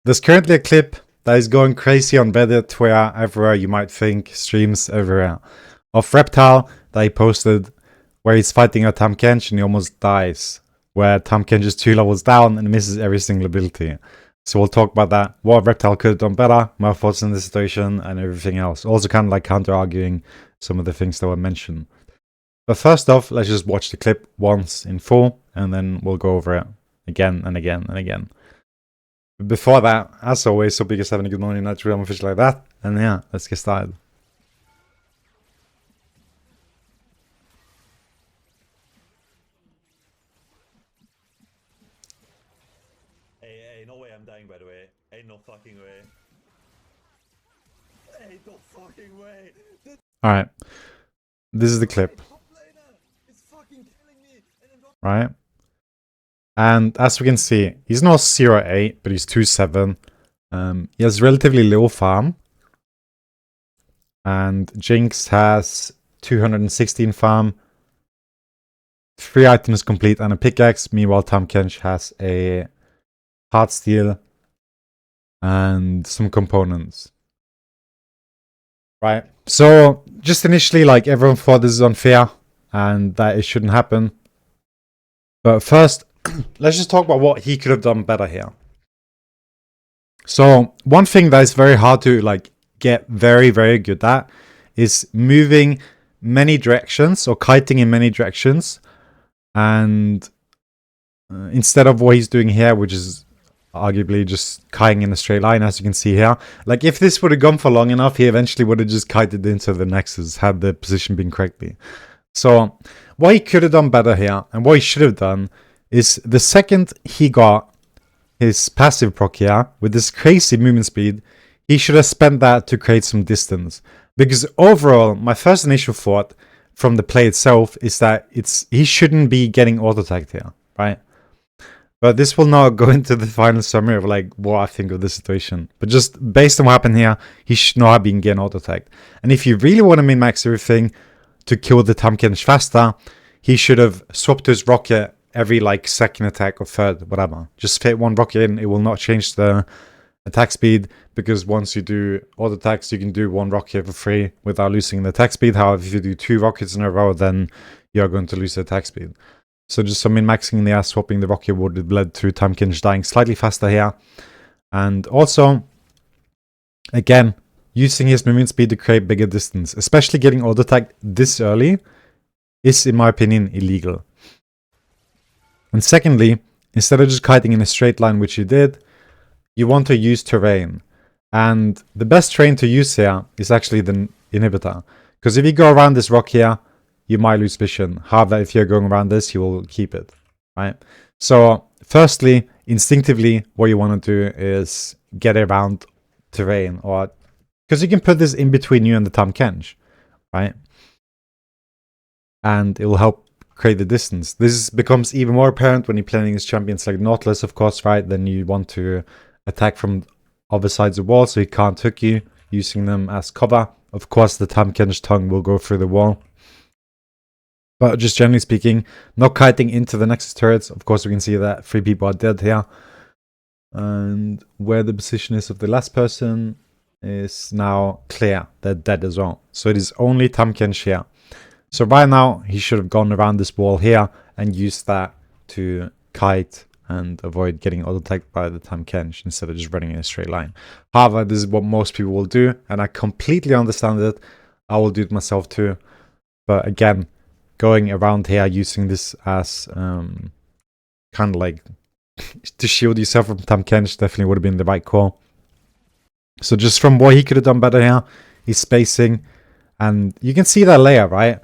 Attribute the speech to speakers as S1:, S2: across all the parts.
S1: There's currently a clip that is going crazy on Reddit, Twitter, everywhere you might think, streams everywhere, of Reptile that he posted where he's fighting a Tahm Kench and he almost dies, where Tahm Kench is 2 levels down and misses every single ability. So we'll talk about that, what Reptile could have done better, my thoughts on the situation, and everything else. Also kind of like counter-arguing some of the things that were mentioned. But first off, let's just watch the clip once in full, and then we'll go over it again and again and again. Before that, as always, hope you guys having a good morning, night, real and fish like that. And yeah, let's get started.
S2: Hey, no way I'm dying, by the way. Ain't no fucking way. Ain't no fucking way.
S1: Alright. This is the clip. Right? And as we can see, he's not 0-8, but he's 2-7. He has relatively low farm. And Jinx has 216 farm, 3 items complete and a pickaxe. Meanwhile, Tahm Kench has a heart steel and some components. Right. So just initially, like, everyone thought this is unfair and that it shouldn't happen. But first, let's just talk about what he could have done better here. So one thing that is very hard to like get very, very good at is moving many directions or kiting in many directions. And instead of what he's doing here, which is arguably just kiting in a straight line, as you can see here. Like, if this would have gone for long enough, he eventually would have just kited into the nexus had the position been correctly. So what he could have done better here, and what he should have done, is the second he got his passive proc here with this crazy movement speed, he should have spent that to create some distance. Because overall, my first initial thought from the play itself is that he shouldn't be getting auto-tagged here, right? But this will not go into the final summary of like what I think of this situation. But just based on what happened here, he should not have been getting auto-tagged. And if you really want to min-max everything to kill the Tahm Kench faster, he should have swapped to his rocket every like second attack or third, whatever. Just fit one rocket in, it will not change the attack speed, because once you do auto attacks, you can do one rocket for free without losing the attack speed. However, if you do 2 rockets in a row, then you're going to lose the attack speed. So just some min-maxing there, swapping the rocket would have led to Tahm Kench dying slightly faster here. And also, again, using his movement speed to create bigger distance, especially getting auto attacked this early, is, in my opinion, illegal. And secondly, instead of just kiting in a straight line, which you did, you want to use terrain. And the best terrain to use here is actually the inhibitor. Because if you go around this rock here, you might lose vision. However, if you're going around this, you will keep it, right? So firstly, instinctively, what you want to do is get around terrain, or because you can put this in between you and the Tahm Kench, right? And it will help create the distance. This becomes even more apparent when you're playing against champions like Nautilus, of course, right? Then you want to attack from other sides of the wall so he can't hook you, using them as cover. Of course, the Tahm Kench tongue will go through the wall. But just generally speaking, not kiting into the Nexus turrets. Of course, we can see that 3 people are dead here. And where the position is of the last person is now clear. They're dead as well. So it is only Tahm Kench here. So right now, he should have gone around this wall here and used that to kite and avoid getting auto-attacked by the Tahm Kench instead of just running in a straight line. However, this is what most people will do, and I completely understand it. I will do it myself too. But again, going around here using this as kind of like to shield yourself from Tahm Kench definitely would have been the right call. So just from what he could have done better here, he's spacing, and you can see that layer, right?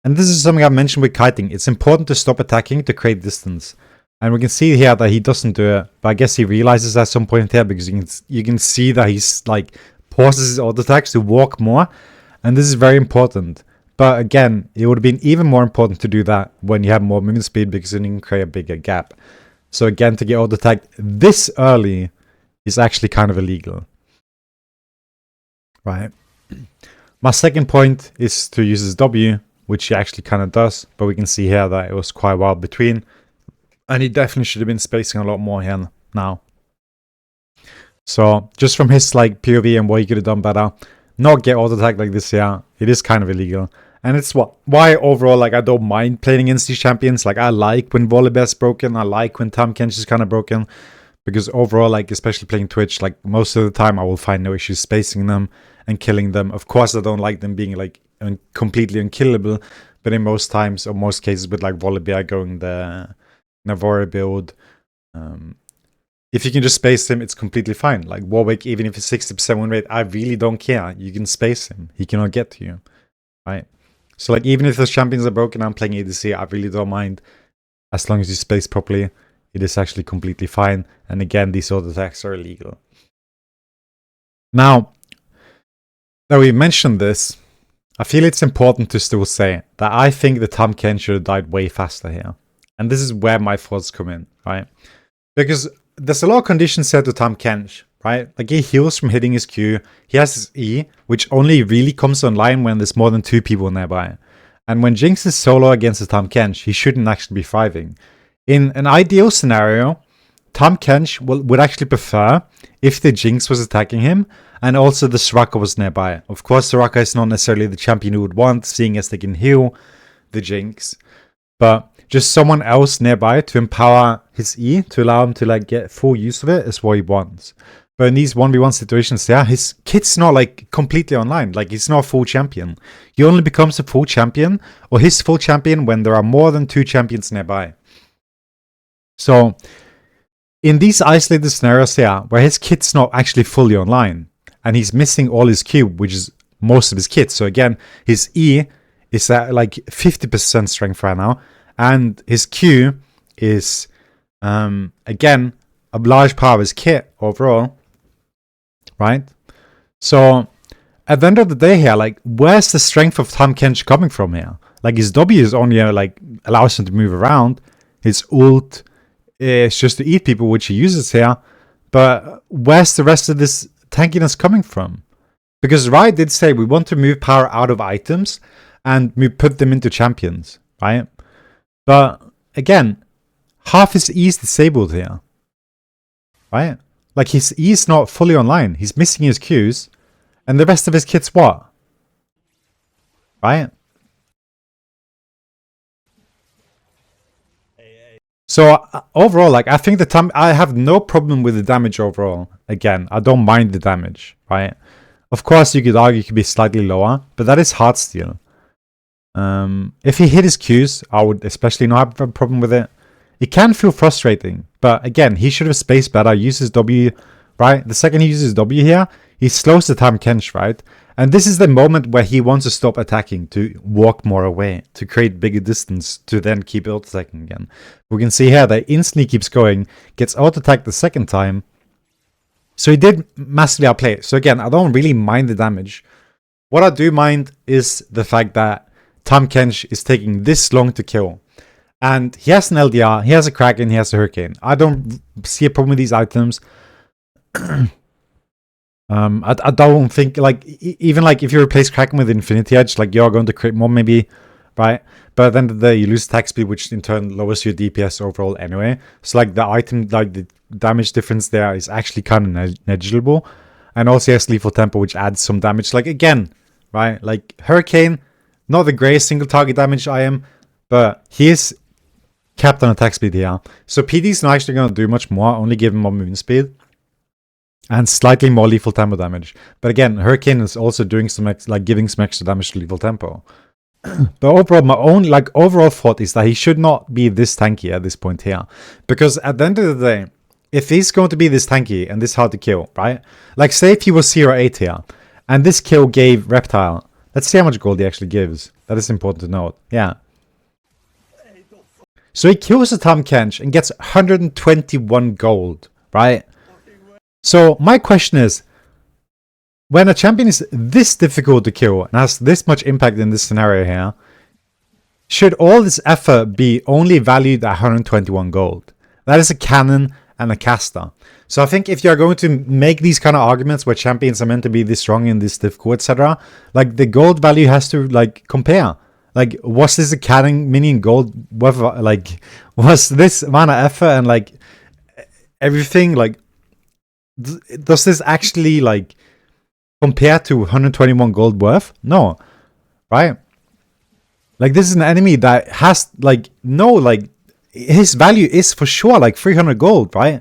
S1: And this is something I mentioned with kiting. It's important to stop attacking to create distance. And we can see here that he doesn't do it, but I guess he realizes at some point here, because you can see that he's like pauses his auto attacks to walk more, and this is very important. But again, it would have been even more important to do that when you have more movement speed, because then you can create a bigger gap. So again, to get auto attacked this early is actually kind of illegal, right? My second point is to use his W, which he actually kind of does, but we can see here that it was quite wild between. And he definitely should have been spacing a lot more here now. So just from his like POV and what he could have done better, not get auto attack like this here, it is kind of illegal. And it's why overall, like, I don't mind playing against these champions. Like, I like when Volibear's broken. I like when Tahm Kench is kind of broken. Because overall, like, especially playing Twitch, like, most of the time I will find no issues spacing them and killing them. Of course, I don't like them being, like, completely unkillable. But in most times, or most cases with, like, Volibear going the Navora build, if you can just space him, it's completely fine. Like, Warwick, even if it's 60% win rate, I really don't care. You can space him. He cannot get to you, right? So, like, even if those champions are broken, I'm playing ADC, I really don't mind. As long as you space properly, it is actually completely fine. And again, these auto attacks are illegal. Now that we mentioned this, I feel it's important to still say that I think the Tahm Kench should have died way faster here. And this is where my thoughts come in, right? Because there's a lot of conditions set to Tahm Kench, right? Like, he heals from hitting his Q. He has his E, which only really comes online when there's more than 2 people nearby. And when Jinx is solo against the Tahm Kench, he shouldn't actually be thriving. In an ideal scenario, Tahm Kench would actually prefer if the Jinx was attacking him and also the Soraka was nearby. Of course, Soraka is not necessarily the champion you would want, seeing as they can heal the Jinx. But just someone else nearby to empower his E, to allow him to, like, get full use of it is what he wants. But in these 1v1 situations, yeah, his kit's not, like, completely online. Like, he's not a full champion. He only becomes a full champion, or his full champion, when there are more than 2 champions nearby. So, in these isolated scenarios here, where his kit's not actually fully online, and he's missing all his Q, which is most of his kit. So again, his E is at like 50% strength right now, and his Q is, again, a large part of his kit overall, right? So, at the end of the day here, like, where's the strength of Tahm Kench coming from here? Like, his W is only, like, allows him to move around. His ult is just to eat people, which he uses here. But where's the rest of this tankiness coming from? Because Riot did say we want to move power out of items and we put them into champions, right? But again, half his E is disabled here, right? Like, his E is not fully online. He's missing his Qs, and the rest of his kit's what? Right? So overall, like, I think I have no problem with the damage overall. Again, I don't mind the damage, right? Of course, you could argue it could be slightly lower, but that is hard steal. If he hit his Qs, I would especially not have a problem with it. It can feel frustrating, but again, he should have spaced better, used his W, right? The second he uses W here, he slows the Tahm Kench, right? And this is the moment where he wants to stop attacking, to walk more away, to create bigger distance, to then keep auto-attacking again. We can see here that instantly keeps going, gets auto-attacked the second time. So he did massively outplay it. So again, I don't really mind the damage. What I do mind is the fact that Tahm Kench is taking this long to kill. And he has an LDR, he has a Kraken, he has a Hurricane. I don't see a problem with these items. I don't think, like, even like if you replace Kraken with Infinity Edge, like, you're going to create more maybe, right? But at the end of the day, you lose attack speed, which in turn lowers your DPS overall anyway. So, like, the item, like, the damage difference there is actually kind of negligible. And also he has lethal tempo, which adds some damage. Like, again, right? Like, Hurricane, not the greatest single target damage IM, but he is capped on attack speed here. So PD's not actually going to do much more, only give him more movement speed. And slightly more lethal tempo damage. But again, Hurricane is also doing some, like, giving some extra damage to lethal tempo. But overall, my own, like, overall thought is that he should not be this tanky at this point here. Because at the end of the day, if he's going to be this tanky and this hard to kill, right? Like, say if he was 0-8 here, and this kill gave Reptile. Let's see how much gold he actually gives. That is important to note. Yeah. So he kills the Tahm Kench and gets 121 gold, right? So my question is, when a champion is this difficult to kill and has this much impact in this scenario here, should all this effort be only valued at 121 gold? That is a cannon and a caster. So I think if you're going to make these kind of arguments where champions are meant to be this strong and this difficult, etc., like, the gold value has to, like, compare. Like, was this a cannon minion gold? Whether, like, was this amount of effort and, like, everything, like, Does this actually like compare to 121 gold worth? No, right? Like this is an enemy that has like no like his value is for sure like 300 gold, right?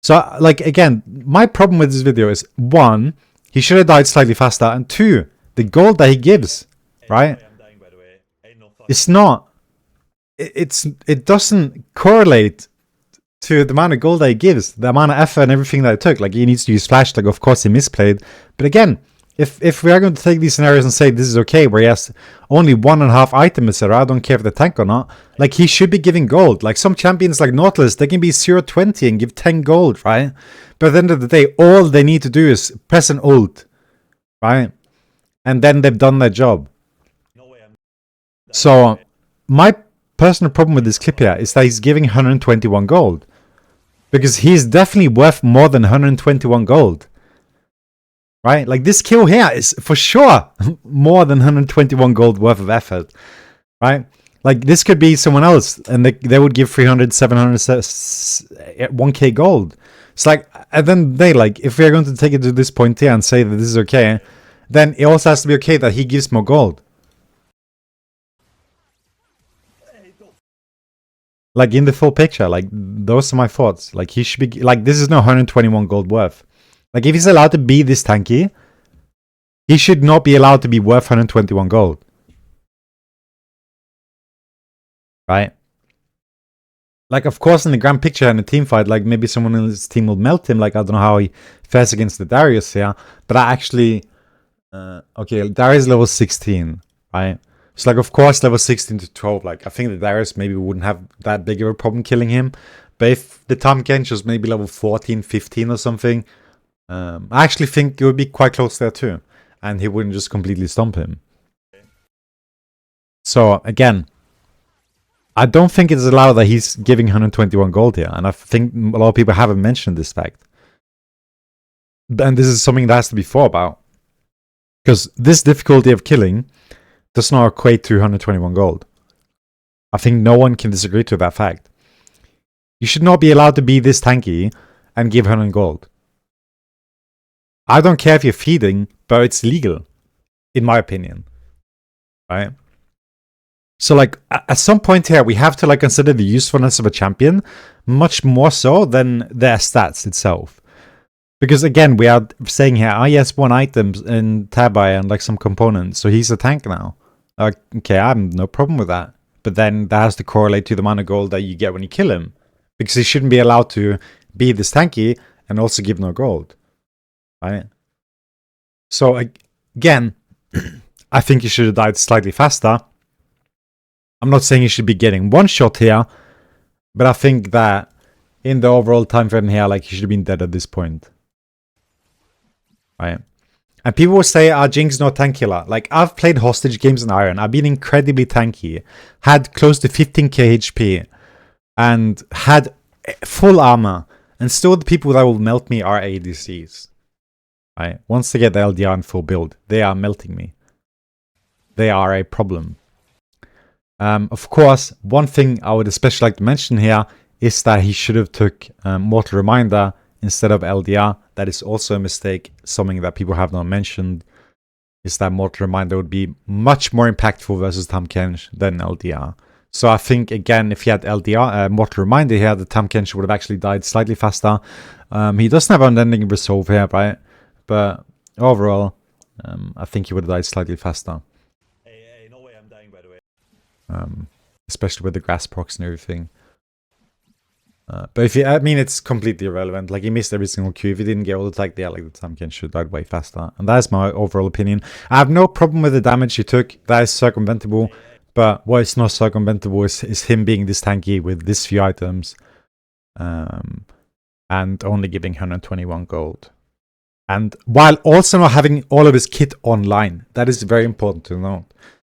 S1: So like again, my problem with this video is one, he should have died slightly faster, and two, the gold that he gives, right?
S2: I'm dying, by the way. Ain't no fucking
S1: It's not. It doesn't correlate to the amount of gold that he gives, the amount of effort and everything that it took. Like he needs to use flash. Like of course he misplayed, but again, if we are going to take these scenarios and say this is okay, where he has only 1.5 items, etc., I don't care if they tank or not. Like he should be giving gold. Like some champions like Nautilus, they can be 0-20 and give 10 gold, right? But at the end of the day, all they need to do is press an ult, right? And then they've done their job.
S2: no way I'm dying,
S1: So my personal problem with this clip here is that he's giving 121 gold. Because he's definitely worth more than 121 gold. Right? Like this kill here is for sure more than 121 gold worth of effort. Right? Like this could be someone else and they would give 300, 700, 1k gold. It's like at the end of the day, like if we're going to take it to this point here and say that this is okay, then it also has to be okay that he gives more gold. Like in the full picture, like those are my thoughts. Like he should be like this is no 121 gold worth. Like if he's allowed to be this tanky, he should not be allowed to be worth 121 gold. Right? Like of course in the grand picture in a team fight, like maybe someone in his team will melt him. Like I don't know how he fares against the Darius here, but I actually okay, Darius level 16, right? So like of course level 16 to 12, like I think the Darius maybe wouldn't have that big of a problem killing him. But if the Tahm Kench was maybe level 14, 15 or something, I actually think it would be quite close there too. And he wouldn't just completely stomp him. So again, I don't think it's allowed that he's giving 121 gold here. And I think a lot of people haven't mentioned this fact. And this is something that has to be thought about. Because this difficulty of killing does not equate to 121 gold. I think no one can disagree to that fact. You should not be allowed to be this tanky and give 100 gold. I don't care if you're feeding, but it's legal, in my opinion. Right? So like at some point here, we have to like consider the usefulness of a champion much more so than their stats itself. Because again, we are saying here, oh yes, 1 item in Tabai and like some components, so he's a tank now. Okay, I have no problem with that. But then that has to correlate to the amount of gold that you get when you kill him. Because he shouldn't be allowed to be this tanky and also give no gold. Right? So again, I think he should have died slightly faster. I'm not saying he should be getting one shot here, but I think that in the overall time frame here, like he should have been dead at this point. Right? And people will say, Jinx not tank killer. Like, I've played hostage games in Iron. I've been incredibly tanky. Had close to 15k HP. And had full armor. And still the people that will melt me are ADCs. Right? Once they get the LDR in full build, they are melting me. They are a problem. Of course, one thing I would especially like to mention here is that he should have took Mortal Reminder instead of LDR. That is also a mistake. Something that people have not mentioned is that Mortal Reminder would be much more impactful versus Tahm Kench than LDR. So I think, again, if he had LDR, Mortal Reminder here, the Tahm Kench would have actually died slightly faster. He doesn't have unending resolve here, right? But overall, I think he would have died slightly faster.
S2: Hey, no way I'm dying, by the way.
S1: Especially with the grass procs and everything. But if you, I mean, it's completely irrelevant. Like, he missed every single Q. If he didn't get all the tag there, like, the Tahm Kench should have died way faster. And that is my overall opinion. I have no problem with the damage he took. That is circumventable. But what is not circumventable is him being this tanky with this few items. And only giving 121 gold. And while also not having all of his kit online. That is very important to note.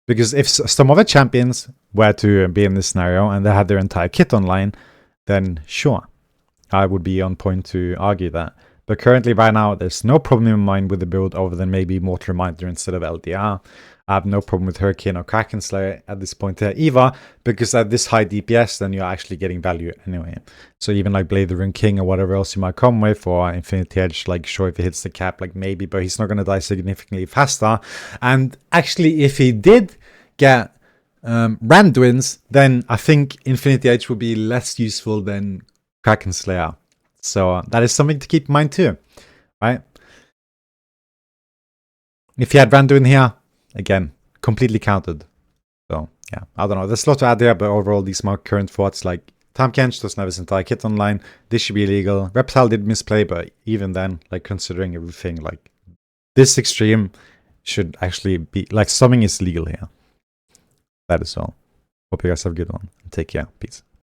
S1: Because if some other champions were to be in this scenario and they had their entire kit online, then sure, I would be on point to argue that. But currently, right now, there's no problem in mind with the build other than maybe Mortal Reminder instead of LDR. I have no problem with Hurricane or Kraken Slayer at this point either, because at this high DPS, then you're actually getting value anyway. So even like Blade the Rune King or whatever else you might come with, or Infinity Edge, like sure, if he hits the cap, like maybe, but he's not going to die significantly faster. And actually, if he did get Randuin's, then I think Infinity Edge would be less useful than Kraken Slayer. So that is something to keep in mind too, right? If you had Randuin here, again, completely counted. So yeah, I don't know. There's a lot to add there, but overall, these are my current thoughts. Like Tahm Kench doesn't have his entire kit online. This should be illegal. Reptile did misplay, but even then, like considering everything, like this extreme should actually be like something is legal here. That is all. Hope you guys have a good one. Take care. Peace.